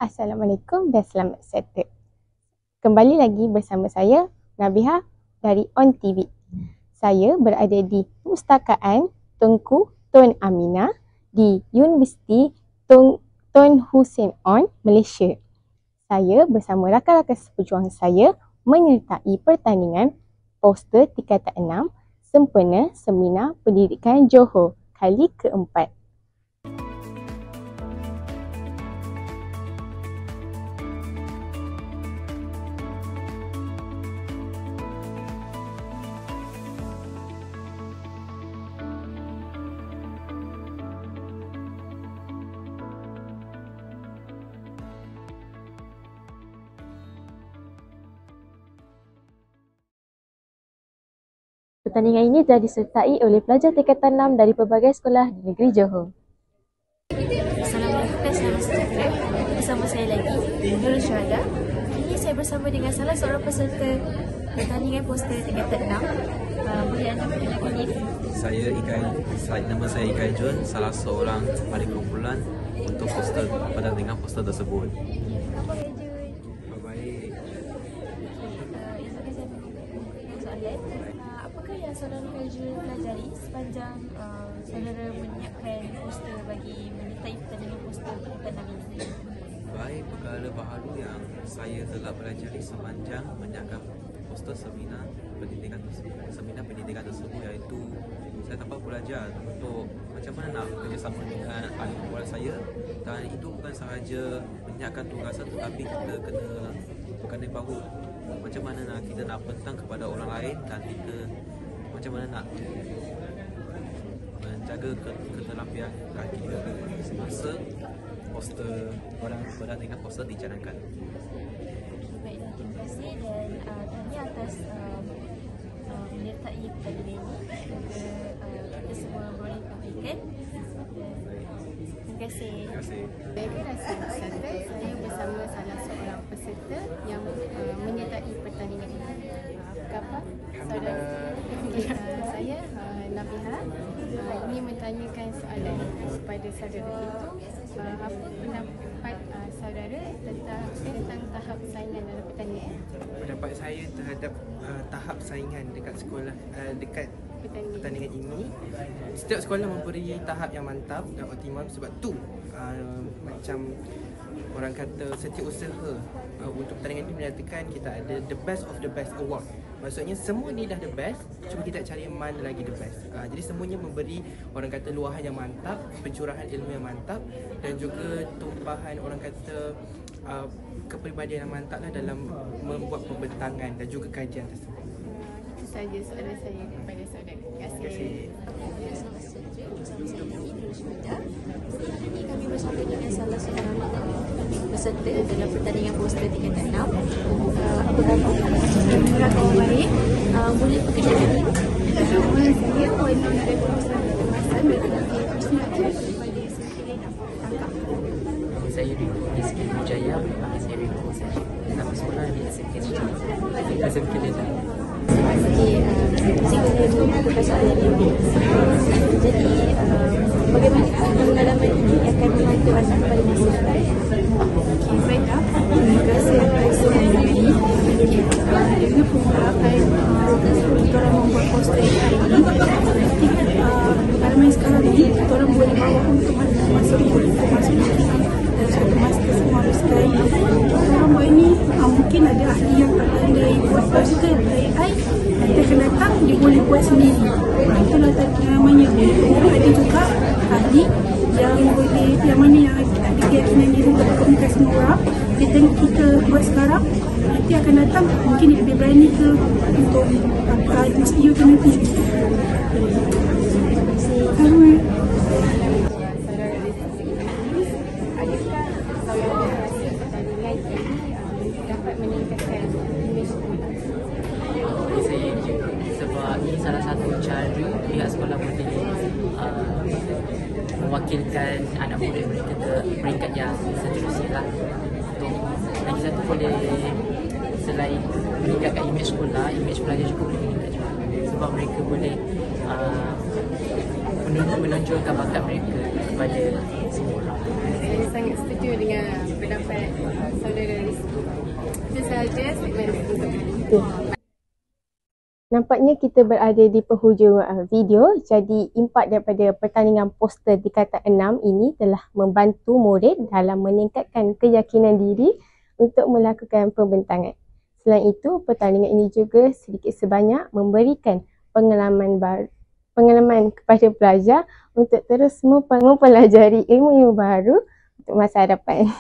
Assalamualaikum dan selamat settle. Kembali lagi bersama saya, Nabiha dari On TV. Saya berada di Perpustakaan Tunku Tun Aminah di Universiti Tun Hussein On, Malaysia. Saya bersama rakan-rakan seperjuangan saya menyertai pertandingan poster tingkatan 6 sempena Seminar Pendidikan Johor kali keempat. Pertandingan ini telah disertai oleh pelajar tingkatan 6 dari pelbagai sekolah di negeri Johor. Assalamualaikum dan selamat sejahtera. Bersama saya lagi, Nurul Syuhada. Ini saya bersama dengan salah seorang peserta pertandingan poster tingkatan 6. Boleh anda perkenalkan diri? Nama saya Ikai Jun, salah seorang ahli kumpulan untuk pertandingan poster tersebut. Apa Jun? Baik. Izin saya memberikan soalan. Apakah yang saudara Kajul pelajari sepanjang saudara menyiapkan poster bagi menyertai pertandingan poster tingkatan 6 ini? Baik, perkara baharu yang saya telah pelajari sepanjang menyiapkan poster seminar pendidikan tersebut, iaitu saya dapat belajar untuk macam mana nak kerjasama dengan ahli kumpulan saya, dan itu bukan sahaja menyiapkan tugasan tetapi kita kena berkandai bahu macam mana nak kita nak bentang kepada orang lain, dan kita macam mana nak menjaga keterampilan kaki kita semasa poster pertandingan poster dijalankan. Baiklah, terima kasih dan tahniah atas menyertai pertandingan ini. Semoga kita semua boleh tampilkan. Terima kasih. Saya rasa bersata, saya bersama salah seorang peserta yang menyertai pertandingan ini. Apa saudara? Saya Nabiha ingin mentanyakan soalan kepada saudara itu, apa pendapat saudara tentang tahap saingan dalam pertandingan? Pendapat saya terhadap tahap saingan dekat sekolah dekat pertandingan ini, setiap sekolah memberi tahap yang mantap dan optimum, sebab tu macam orang kata setiausaha untuk pertandingan ini menyatakan kita ada the best of the best award. Maksudnya semua ni dah the best, cuma kita cari mana lagi the best. Jadi semuanya memberi orang kata luahan yang mantap, pencurahan ilmu yang mantap, dan juga tumpahan orang kata kepribadian yang mantap lah dalam membuat pembentangan dan juga kajian tersebut. Itu sahaja soalan saya kepada saudara. Terima kasih. Selamat sejahtera. Bersama saya lagi, Nurul Syuhada. Hari ini kami bersama dengan salah seorang peserta dalam pertandingan poster tingkatan 6. Apa khabar? Alhamdulillah, kawan baik. Boleh perkenalkan diri? Nama saya Wan dari Perpustakaan Kemasan berada personal daripada Sembilan Tangkap. Saya Rizky Wijaya, saya Rizky Wijaya. Nama sekolah di SMK Wijaya. SMK Wijaya. Okey, saya boleh buka soalan ini. Jadi, bagaimana pengalaman ini akan membantu anda pada masa depan? Okey, baiklah. Terima kasih atas soalan ini. Dengan pengalaman kita orang membuat poster hari ini, pengalaman sekarang ini kita orang boleh bawa untuk masuk dan suatu masa semua sekali. Kita orang buat ini mungkin ada ahli yang pandai buat poster AI, nanti akan datang dia boleh buat sendiri. Itulah namanya. Ada juga ahli yang boleh, yang mana yang ada keyakinan diri untuk berkomunikasi dengan orang. Dia tengok kita buat sekarang, nanti akan datang mungkin dia lebih berani ke untuk you tu nanti. Sebab ini salah satu cara pihak sekolah boleh mewakilkan anak murid mereka ke peringkat yang seterusnya lah. Untuk lagi satu boleh selain meningkatkan imej sekolah, imej pelajar juga boleh meningkat juga. sebab mereka boleh menonjolkan bakat mereka kepada semua orang. Saya sangat setuju dengan pendapat saudara Rizky. Itu sahaja segmen untuk kali ini. Nampaknya kita berada di penghujung video. Jadi impak daripada pertandingan poster tingkatan 6 ini telah membantu murid dalam meningkatkan keyakinan diri untuk melakukan pembentangan. Selain itu, pertandingan ini juga sedikit sebanyak memberikan pengalaman kepada pelajar untuk terus mempelajari ilmu-ilmu baru untuk masa hadapan.